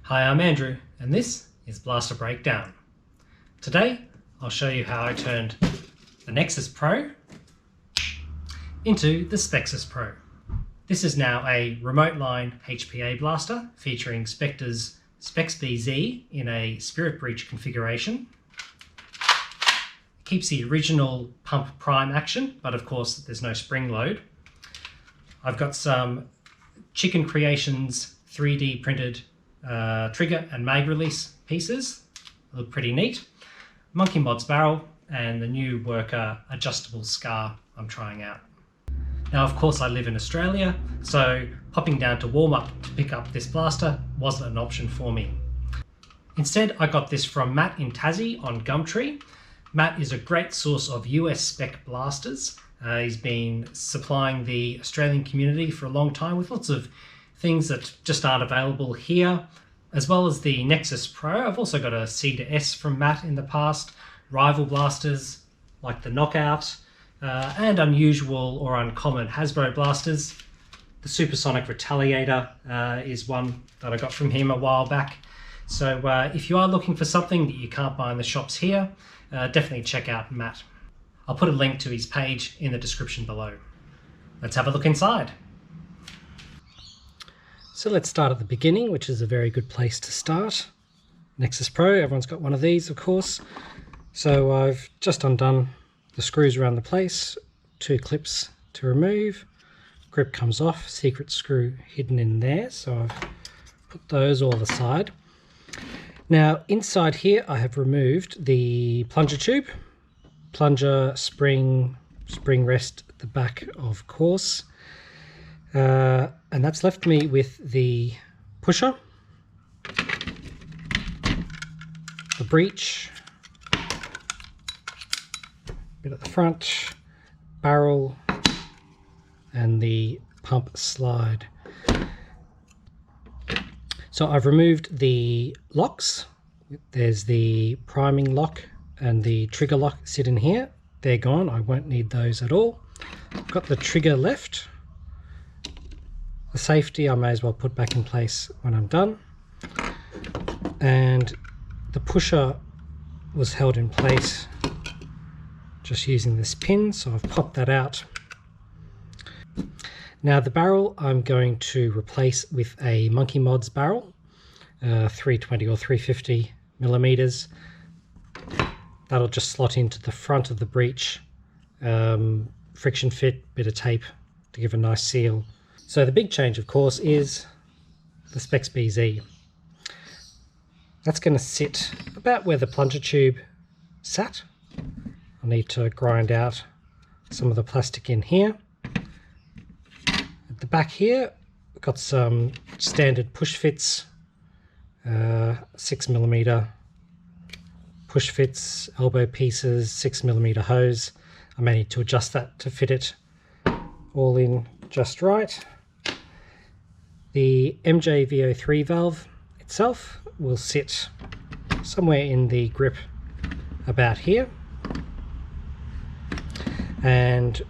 Hi, I'm Andrew, and this is Blaster Breakdown. Today, I'll show you how I turned the Nexus Pro into the Spexus Pro. This is now a remote line HPA blaster featuring Spectre's SpexBZ in a Spirit Breach configuration. It keeps the original pump prime action, but of course there's no spring load. I've got some Chicken Creations 3D printed trigger and mag release pieces. They look pretty neat. Monkey Mods barrel and the new Worker adjustable scar I'm trying out. Now of course I live in Australia, so popping down to Walmart to pick up this blaster wasn't an option for me. Instead I got this from Matt in Tassie on Gumtree. Matt is a great source of US spec blasters. He's been supplying the Australian community for a long time with lots of things that just aren't available here, as well as the Nexus Pro. I've also got a C to S from Matt in the past, rival blasters like the Knockout, and unusual or uncommon Hasbro blasters. The Supersonic Retaliator is one that I got from him a while back. So if you are looking for something that you can't buy in the shops here, definitely check out Matt. I'll put a link to his page in the description below. Let's have a look inside. So let's start at the beginning, which is a very good place to start. Nexus Pro, everyone's got one of these, of course. So I've just undone the screws around the place, 2 clips to remove. Grip comes off, secret screw hidden in there, so I've put those all aside. Now inside here I have removed the plunger tube, plunger, spring rest at the back of course. And that's left me with the pusher, the breech, bit at the front, barrel, and the pump slide. So I've removed the locks. There's the priming lock and the trigger lock sit in here. They're gone, I won't need those at all. I've got the trigger left. The safety I may as well put back in place when I'm done. And the pusher was held in place just using this pin, so I've popped that out. Now the barrel I'm going to replace with a Monkey Mods barrel, 320 or 350 millimeters. That'll just slot into the front of the breech, friction fit, bit of tape to give a nice seal. So the big change, of course, is the SpexBZ. That's going to sit about where the plunger tube sat. I need to grind out some of the plastic in here. At the back here, we've got some standard push fits, 6mm push fits, elbow pieces, 6mm hose. I may need to adjust that to fit it all in just right. The MJV03 valve itself will sit somewhere in the grip about here, and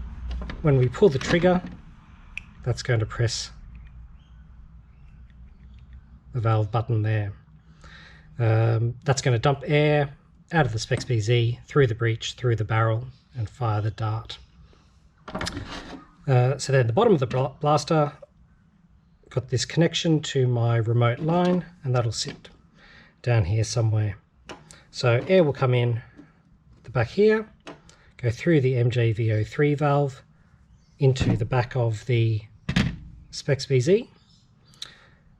when we pull the trigger, that's going to press the valve button there. That's going to dump air out of the SpexBZ through the breech, through the barrel, and fire the dart. So then the bottom of the blaster, got this connection to my remote line, and that'll sit down here somewhere. So air will come in the back here, go through the MJV03 valve into the back of the SpexBZ.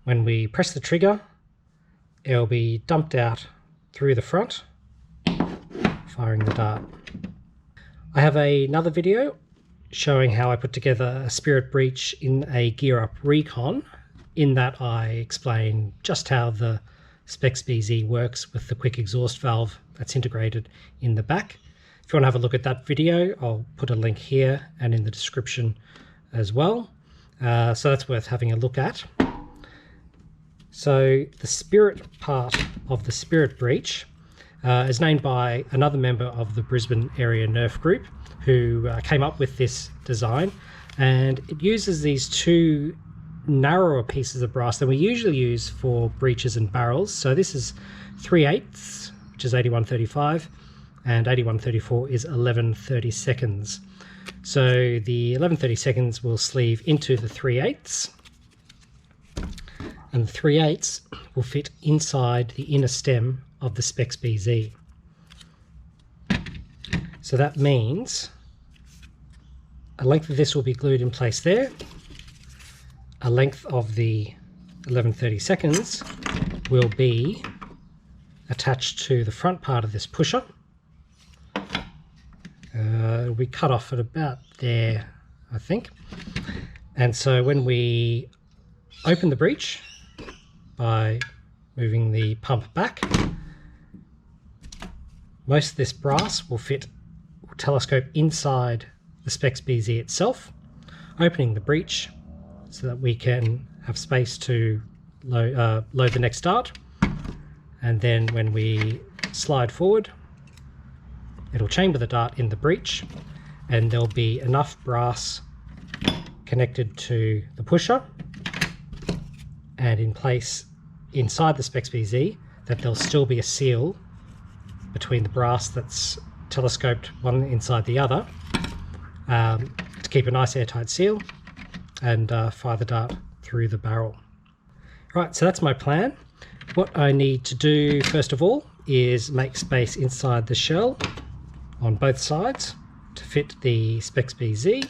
When we press the trigger, air will be dumped out through the front, firing the dart. I have another video showing how I put together a Spirit Breach in a Gear Up Recon. In that I explain just how the SpexBZ works with the quick exhaust valve that's integrated in the back. If you want to have a look at that video, I'll put a link here and in the description as well. So that's worth having a look at. So the Spirit part of the Spirit Breach is named by another member of the Brisbane area Nerf group who came up with this design, and it uses these 2 narrower pieces of brass than we usually use for breeches and barrels. So this is 3/8, which is 81/35, and 81/34 is 11/32. So the 11/32 will sleeve into the 3/8, and the 3/8 will fit inside the inner stem of the Spex BZ. So that means a length of this will be glued in place there. A length of the 11/32 will be attached to the front part of this pusher. It'll be cut off at about there, I think. And so when we open the breech by moving the pump back, most of this brass will telescope inside the Spex BZ itself, opening the breech so that we can have space to load the next dart. And then when we slide forward, it'll chamber the dart in the breech, and there'll be enough brass connected to the pusher and in place inside the Spex BZ that there'll still be a seal between the brass that's telescoped one inside the other, to keep a nice airtight seal and fire the dart through the barrel. Right, so that's my plan. What I need to do first of all is make space inside the shell on both sides to fit the Spex BZ.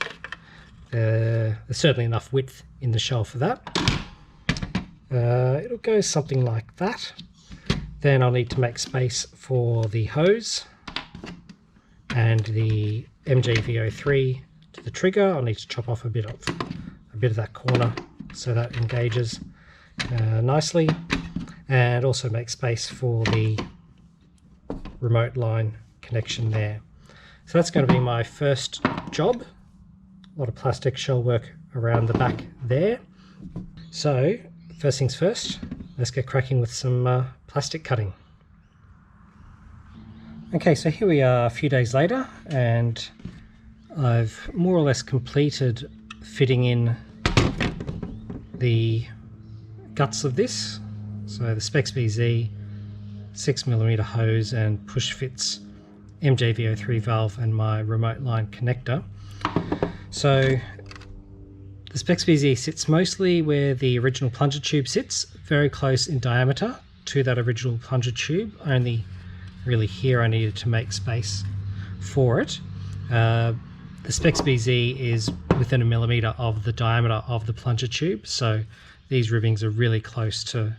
There's certainly enough width in the shell for that. It'll go something like that. Then I'll need to make space for the hose and the MJV03 to the trigger. I'll need to chop off a bit of that corner so that engages nicely, and also make space for the remote line connection there. So that's going to be my first job. A lot of plastic shell work around the back there. So first things first, let's get cracking with some plastic cutting. Okay, so here we are a few days later, and I've more or less completed fitting in the guts of this. So the Spex BZ 6mm hose and push fits MJV03 valve and my remote line connector. So the Spex BZ sits mostly where the original plunger tube sits, very close in diameter to that original plunger tube. Only really here I needed to make space for it. The Spex BZ is within 1mm of the diameter of the plunger tube, so these ribbings are really close to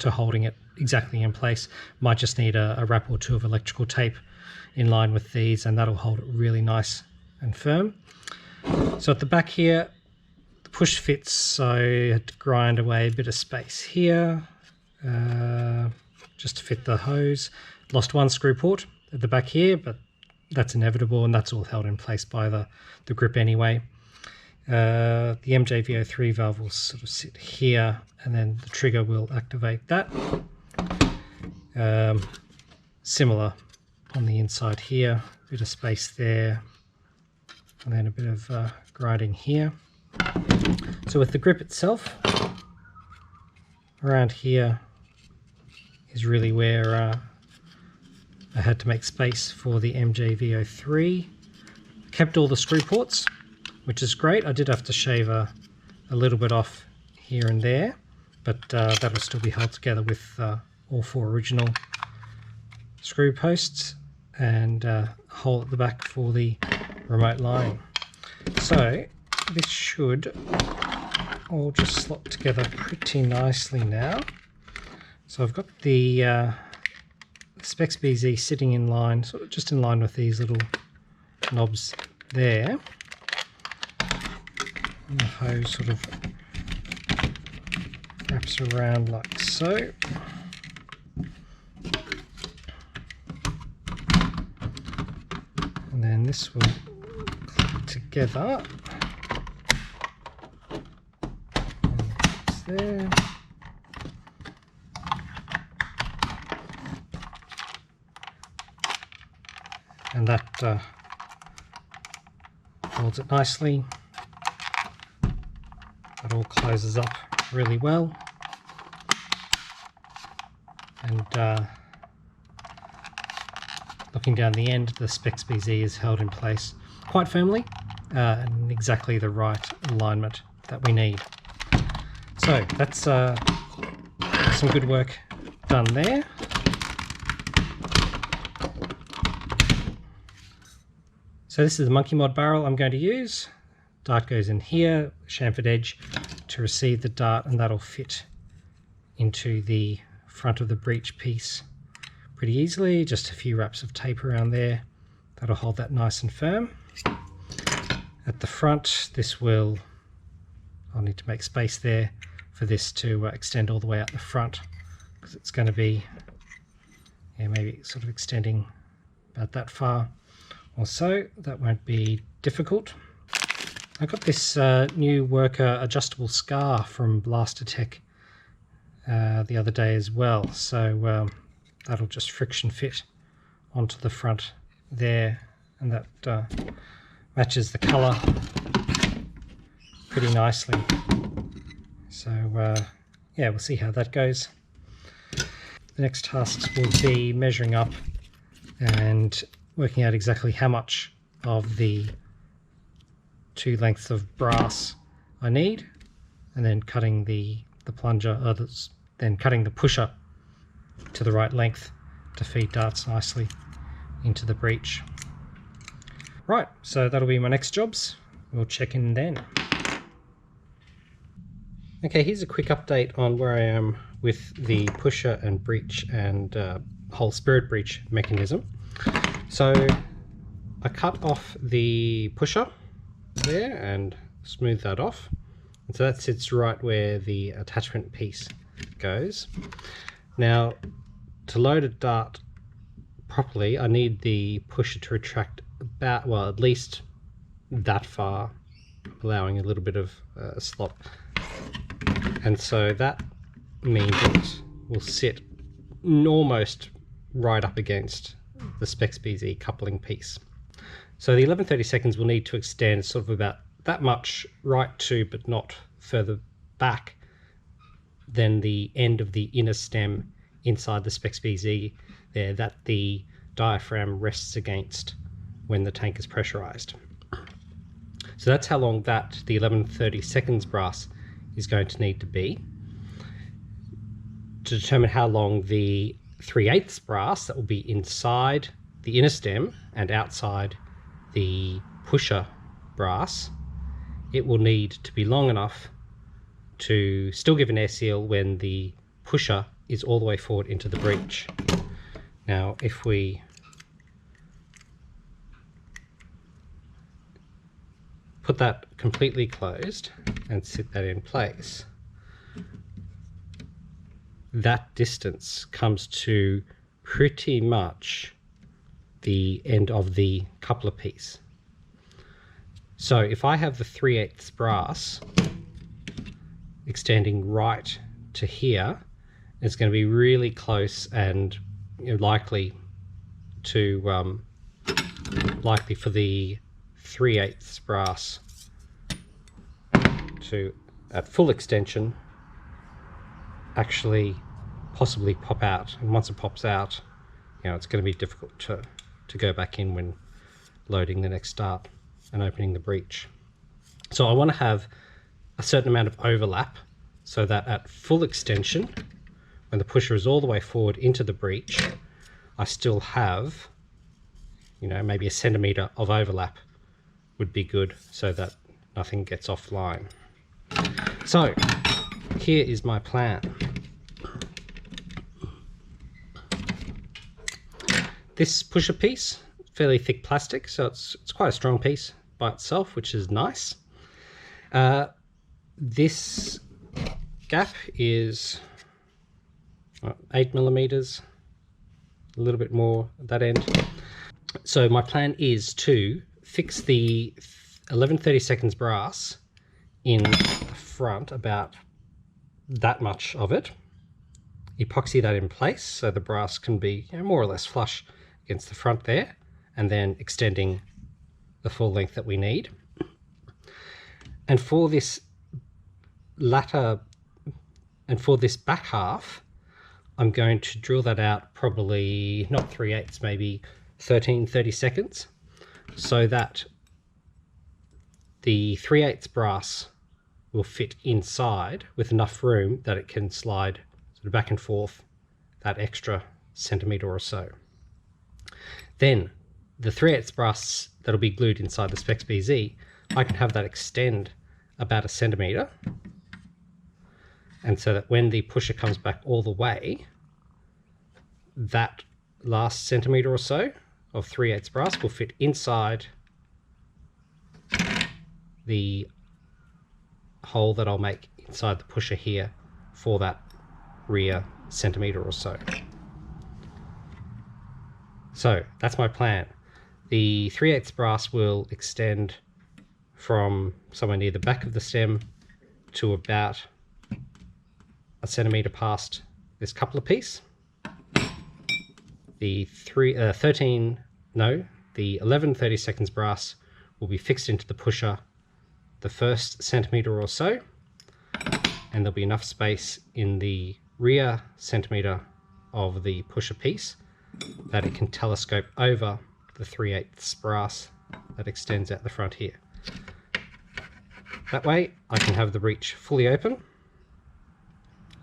holding it exactly in place. Might just need a wrap or two of electrical tape in line with these, and that'll hold it really nice and firm. So at the back here, the push fits, so I had to grind away a bit of space here just to fit the hose. Lost one screw port at the back here, but that's inevitable, and that's all held in place by the grip anyway. The MJV03 valve will sort of sit here, and then the trigger will activate that. Similar on the inside here, a bit of space there, and then a bit of grinding here. So with the grip itself, around here is really where I had to make space for the MJV03. Kept all the screw ports, which is great. I did have to shave a little bit off here and there, but that'll still be held together with all 4 original screw posts, and a hole at the back for the remote line. So this should all just slot together pretty nicely now. So I've got the Spex BZ sitting in line, sort of just in line with these little knobs there. And the hose sort of wraps around like so. And then this will clip together. And it's there. And that holds it nicely. That that all closes up really well. And looking down the end, the Spex BZ is held in place quite firmly and exactly the right alignment that we need. So that's some good work done there. So this is the Monkey Mod barrel I'm going to use. Dart goes in here, chamfered edge to receive the dart, and that'll fit into the front of the breech piece pretty easily. Just a few wraps of tape around there. That'll hold that nice and firm. At the front, I'll need to make space there for this to extend all the way out the front, because it's going to be maybe sort of extending about that far or so. That won't be difficult. I got this new Worker adjustable scar from Blastertech the other day as well, so that'll just friction fit onto the front there, and that matches the colour pretty nicely. So yeah, we'll see how that goes. The next tasks will be measuring up and working out exactly how much of the 2 lengths of brass I need, and then cutting the plunger, then cutting the pusher to the right length to feed darts nicely into the breech. Right, so that'll be my next jobs. We'll check in then. Okay, here's a quick update on where I am with the pusher and breech and whole spirit breech mechanism. So I cut off the pusher there and smooth that off. And so that sits right where the attachment piece goes. Now, to load a dart properly, I need the pusher to retract about, well, at least that far, allowing a little bit of slop. And so that means it will sit almost right up against the Spex BZ coupling piece. So the 11/32 will need to extend sort of about that much right to, but not further back than the end of the inner stem inside the Spex BZ there, that the diaphragm rests against when the tank is pressurized. So that's how long that the 11/32 brass is going to need to be. To determine how long the 3/8 brass that will be inside the inner stem and outside the pusher brass, it will need to be long enough to still give an air seal when the pusher is all the way forward into the breech. Now, if we put that completely closed and sit that in place, that distance comes to pretty much the end of the coupler piece. So if I have the 3/8 brass extending right to here, it's going to be really close and likely for the 3/8 brass to, at full extension, actually possibly pop out. And once it pops out, it's going to be difficult to go back in when loading the next dart and opening the breech. So I want to have a certain amount of overlap so that at full extension, when the pusher is all the way forward into the breech, I still have, maybe a centimetre of overlap would be good so that nothing gets offline. So here is my plan. This pusher piece, fairly thick plastic, so it's quite a strong piece by itself, which is nice. This gap is 8mm, a little bit more at that end. So my plan is to fix the 11/32 brass in the front, about that much of it, epoxy that in place so the brass can be more or less flush against the front there, and then extending the full length that we need. And for this latter, and for this back half, I'm going to drill that out probably not 3/8, maybe 30 seconds, so that the 3/8 brass will fit inside with enough room that it can slide sort of back and forth that extra centimetre or so. Then the 3/8 brass that'll be glued inside the Spex BZ, I can have that extend about 1 centimetre, and so that when the pusher comes back all the way, that last centimetre or so of 3/8 brass will fit inside the hole that I'll make inside the pusher here for that rear centimetre or so. So that's my plan. The 3/8 brass will extend from somewhere near the back of the stem to about 1 centimetre past this coupler piece. The 11 30-seconds brass will be fixed into the pusher the first centimetre or so, and there'll be enough space in the rear centimetre of the pusher piece that it can telescope over the 3/8 brass that extends out the front here. That way I can have the breech fully open.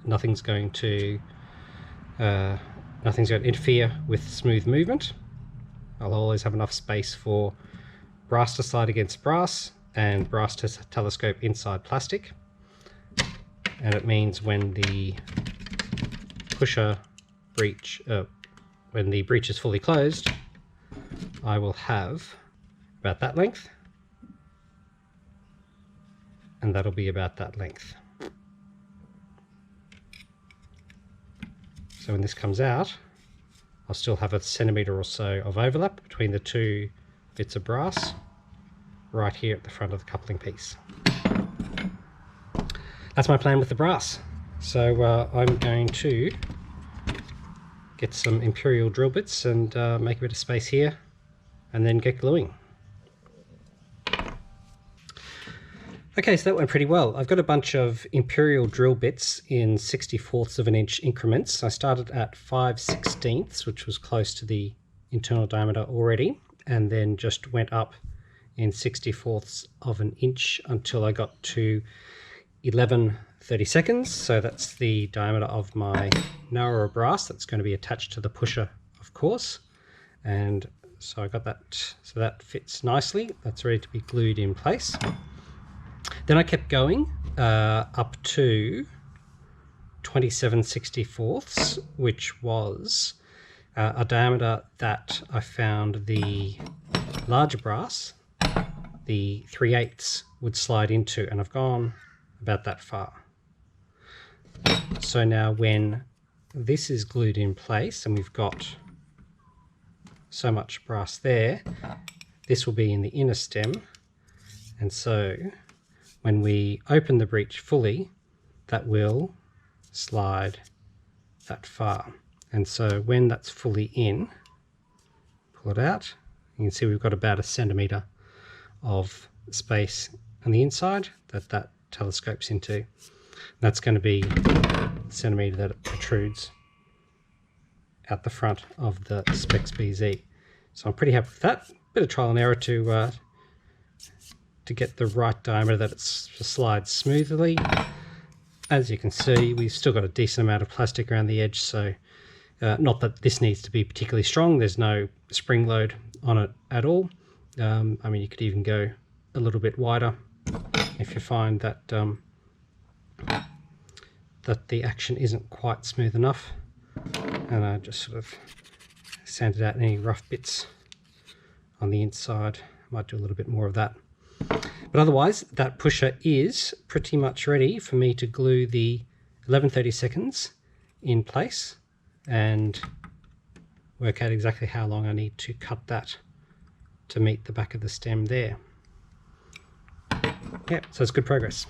Nothing's going to interfere with smooth movement. I'll always have enough space for brass to slide against brass and brass to telescope inside plastic. And it means when the pusher breech, when the breech is fully closed, I will have about that length, and that'll be about that length. So when this comes out, I'll still have 1 centimetre or so of overlap between the two bits of brass right here at the front of the coupling piece. That's my plan with the brass. So I'm going to get some Imperial drill bits and make a bit of space here and then get gluing. Okay, so that went pretty well. I've got a bunch of Imperial drill bits in 64ths of an inch increments. I started at 5/16, which was close to the internal diameter already, and then just went up in 64ths of an inch until I got to 11 30-seconds. So that's the diameter of my narrower brass that's going to be attached to the pusher, of course. And so I got that, so that fits nicely. That's ready to be glued in place. Then I kept going up to 27/64ths, which was a diameter that I found the larger brass, the 3/8 would slide into, and I've gone about that far. So now when this is glued in place and we've got so much brass there, this will be in the inner stem, and so when we open the breech fully, that will slide that far. And so when that's fully in, pull it out, you can see we've got about 1 centimetre of space on the inside that telescopes into. That's going to be the centimetre that it protrudes out the front of the Spex BZ. So I'm pretty happy with that. Bit of trial and error to get the right diameter that it slides smoothly. As you can see, we've still got a decent amount of plastic around the edge, so not that this needs to be particularly strong. There's no spring load on it at all. I mean, you could even go a little bit wider if you find that that the action isn't quite smooth enough. And I just sort of sanded out any rough bits on the inside. Might do a little bit more of that. But otherwise, that pusher is pretty much ready for me to glue the 11 30-seconds in place and work out exactly how long I need to cut that to meet the back of the stem there. Yeah, so it's good progress.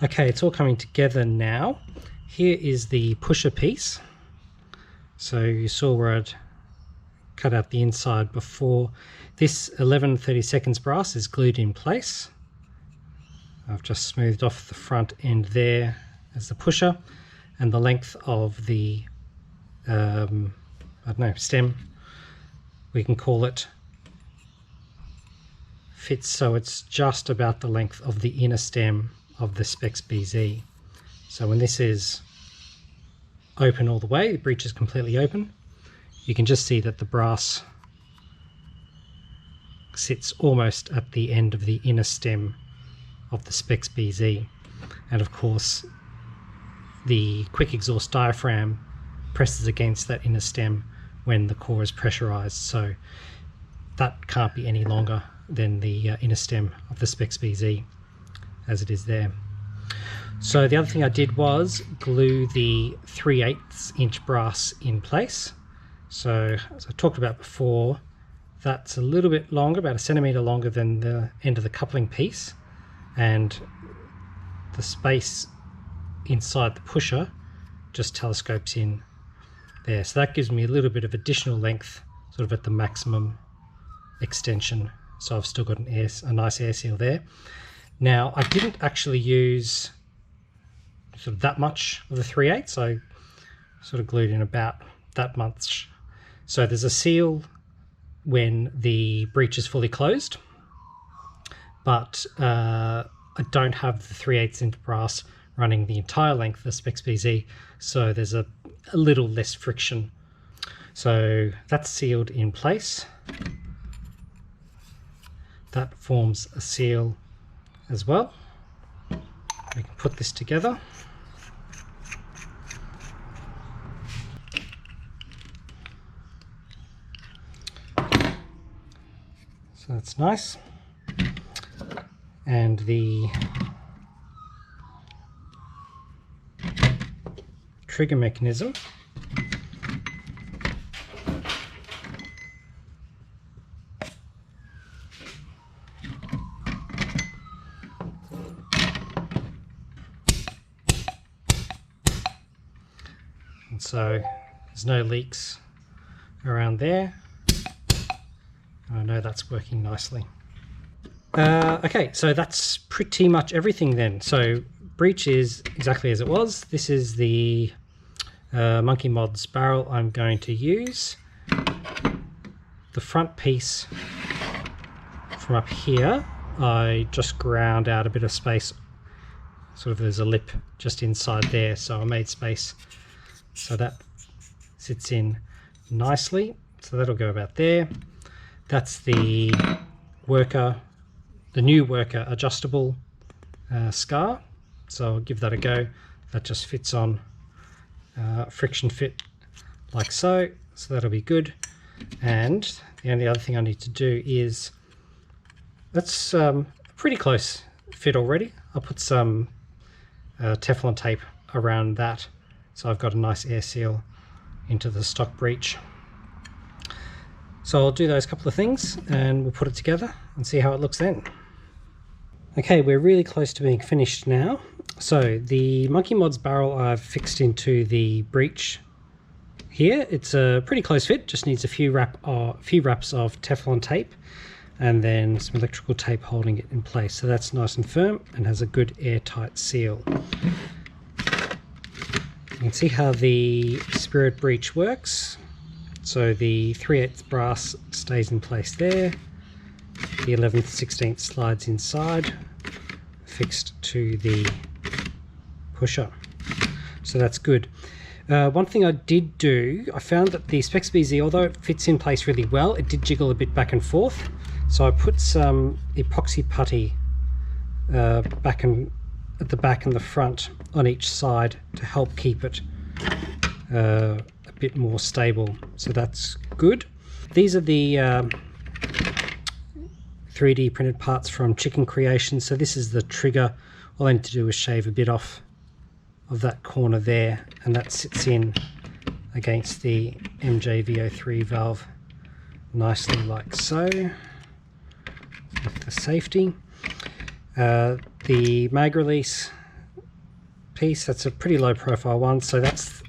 Okay, it's all coming together now. Here is the pusher piece. So you saw where I'd cut out the inside before. This 11 30-seconds brass is glued in place. I've just smoothed off the front end there as the pusher, and the length of the I don't know, stem, we can call it, fits so it's just about the length of the inner stem of the Spex BZ. So when this is open all the way, the breech is completely open, you can just see that the brass sits almost at the end of the inner stem of the Spex BZ. And of course the quick exhaust diaphragm presses against that inner stem when the core is pressurized, so that can't be any longer than the inner stem of the Spex BZ as it is there. So the other thing I did was glue the 3/8 inch brass in place. So as I talked about before, that's a little bit longer, about 1 centimeter longer than the end of the coupling piece, and the space inside the pusher just telescopes in there. So that gives me a little bit of additional length, sort of at the maximum extension. So I've still got a nice air seal there. Now I didn't actually use sort of that much of the 3/8, I sort of glued in about that much. So there's a seal when the breech is fully closed, but I don't have the 3/8 inch brass running the entire length of the Spex BZ, so there's a little less friction. So that's sealed in place. That forms a seal as well. We can put this together. So that's nice. And the trigger mechanism and so there's no leaks around there. I know that's working nicely. Okay, so that's pretty much everything then. So breech is exactly as it was. This is the Monkey Mods barrel I'm going to use. The front piece from up here, I just ground out a bit of space. Sort of there's a lip just inside there, so I made space so that sits in nicely. So that'll go about there. That's the Worker, the new Worker adjustable scar. So I'll give that a go. That just fits on friction fit like so. So that'll be good. And the only other thing I need to do is, that's a pretty close fit already. I'll put some Teflon tape around that, so I've got a nice air seal into the stock breech. So I'll do those couple of things and we'll put it together and see how it looks then. Okay, we're really close to being finished now. So the Monkey Mods barrel I've fixed into the breech here. It's a pretty close fit, just needs a few wraps of Teflon tape and then some electrical tape holding it in place. So that's nice and firm and has a good airtight seal. You can see how the Spirit breech works. So the 3/8 brass stays in place there. The 11th 16th slides inside, fixed to the pusher. So that's good. One thing I did do, I found that the Spex BZ, although it fits in place really well, it did jiggle a bit back and forth. So I put some epoxy putty at the back and the front on each side to help keep it a bit more stable. So that's good. These are the 3D printed parts from Chicken Creation. So this is the trigger. All I need to do is shave a bit off of that corner there, and that sits in against the MJV03 valve nicely like so, with the safety. The mag release piece, that's a pretty low profile one, so that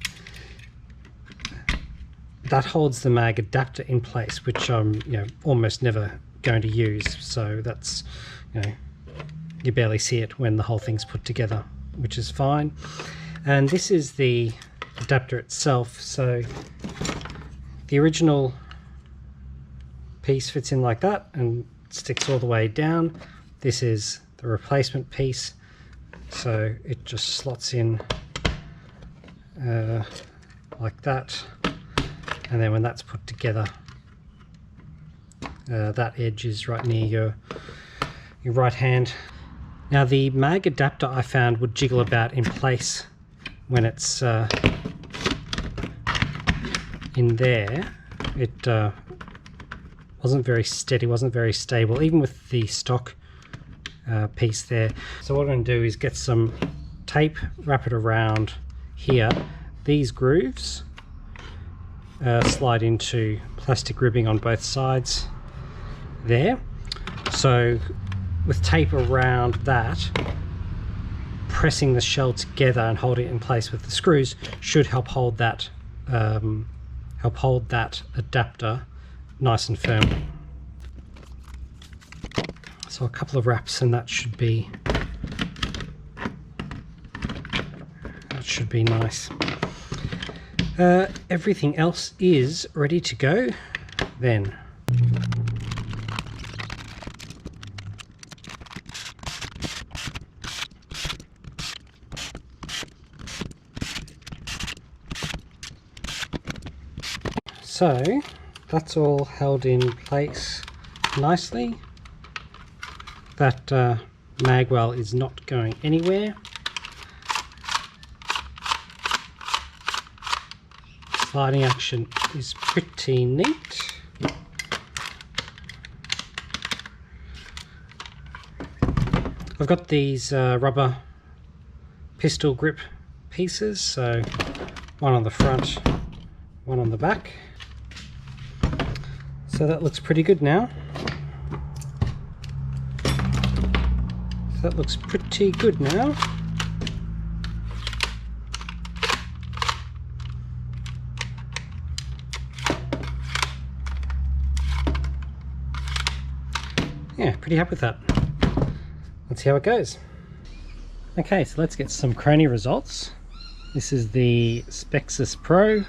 holds the mag adapter in place, which I'm almost never going to use. So that's you barely see it when the whole thing's put together, which is fine. And this is the adapter itself. So the original piece fits in like that and sticks all the way down. This is the replacement piece, so it just slots in like that, and then when that's put together, that edge is right near your right hand. Now the mag adapter I found would jiggle about in place when it's in there. It wasn't very steady, wasn't very stable, even with the stock piece there. So what I'm going to do is get some tape, wrap it around here. These grooves slide into plastic ribbing on both sides there. So with tape around that, pressing the shell together and holding it in place with the screws should help hold that adapter nice and firm. So a couple of wraps and that should be nice. Everything else is ready to go then. So that's all held in place nicely. That magwell is not going anywhere. Sliding action is pretty neat. I've got these rubber pistol grip pieces, so one on the front, one on the back. So that looks pretty good now. That looks pretty good now. Yeah, pretty happy with that. Let's see how it goes. Okay, so let's get some Crony results. This is the Spexus Pro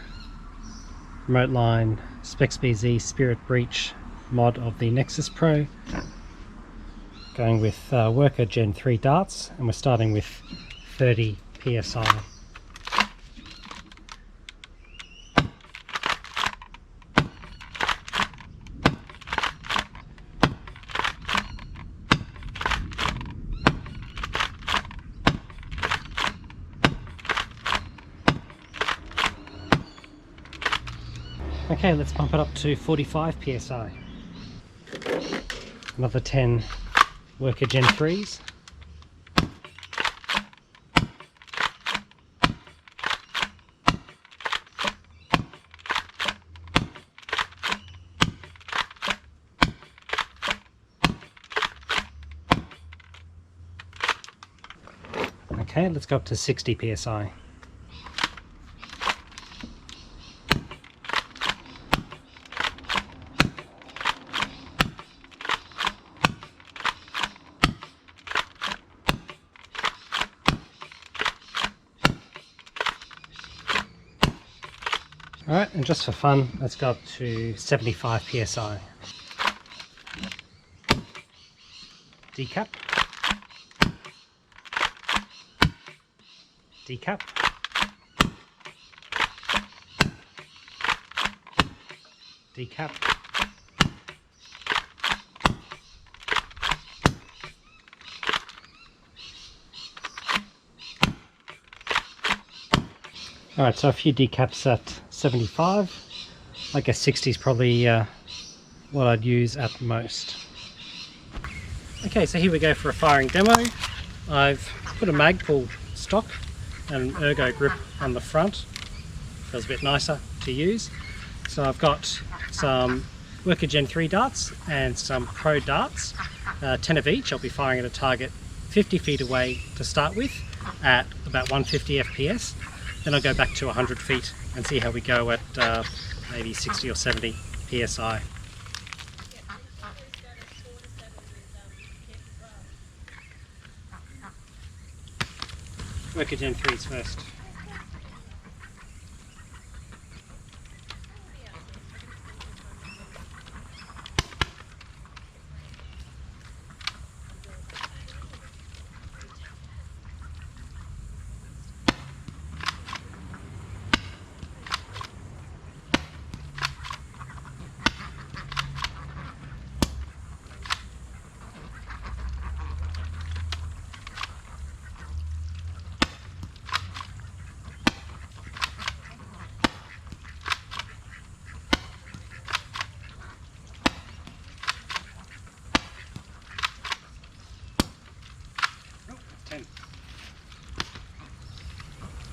Remote Line SpexBZ Spirit Breach mod of the Nexus Pro. Going with Worker Gen 3 darts, and we're starting with 30 PSI. Okay, let's bump it up to 45 PSI. Another 10 Worker Gen 3s. Okay, let's go up to 60 PSI. Alright, and just for fun, let's go up to 75 PSI. Decap. Decap. Decap. Alright, so a few decaps at 75. I guess 60 is probably what I'd use at most. Okay, so here we go for a firing demo. I've put a Magpul stock and an ergo grip on the front. Feels a bit nicer to use. So I've got some Worker Gen 3 darts and some Pro darts, 10 of each. I'll be firing at a target 50 feet away to start with at about 150 FPS. Then I'll go back to 100 feet and see how we go at maybe 60 or 70 PSI. Worker Gen 3s first.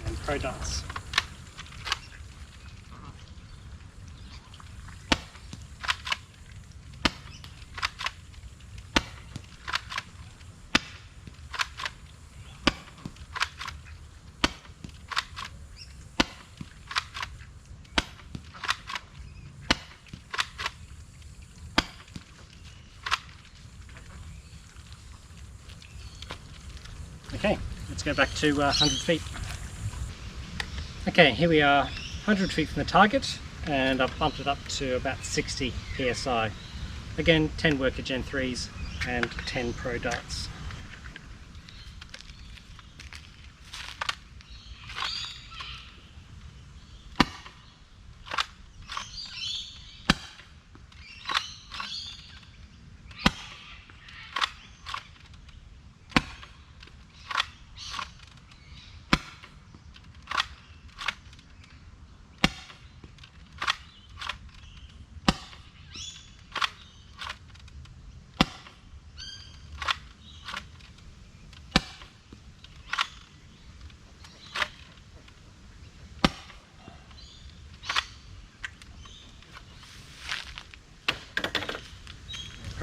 And Pro Darts. Okay, let's go back to 100 feet. Okay, here we are 100 feet from the target, and I've bumped it up to about 60 psi. Again, 10 Worker Gen 3s and 10 Pro Darts.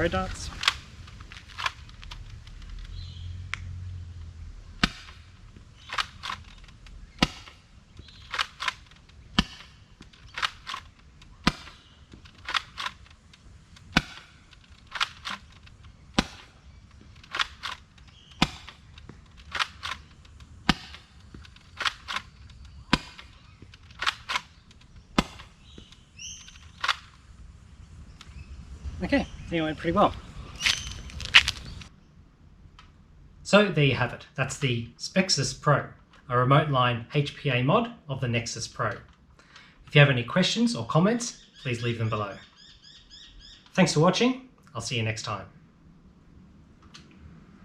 Pro Darts. Okay, it went pretty well. So there you have it. That's the Spexus Pro, a remote line HPA mod of the Nexus Pro. If you have any questions or comments, please leave them below. Thanks for watching. I'll see you next time.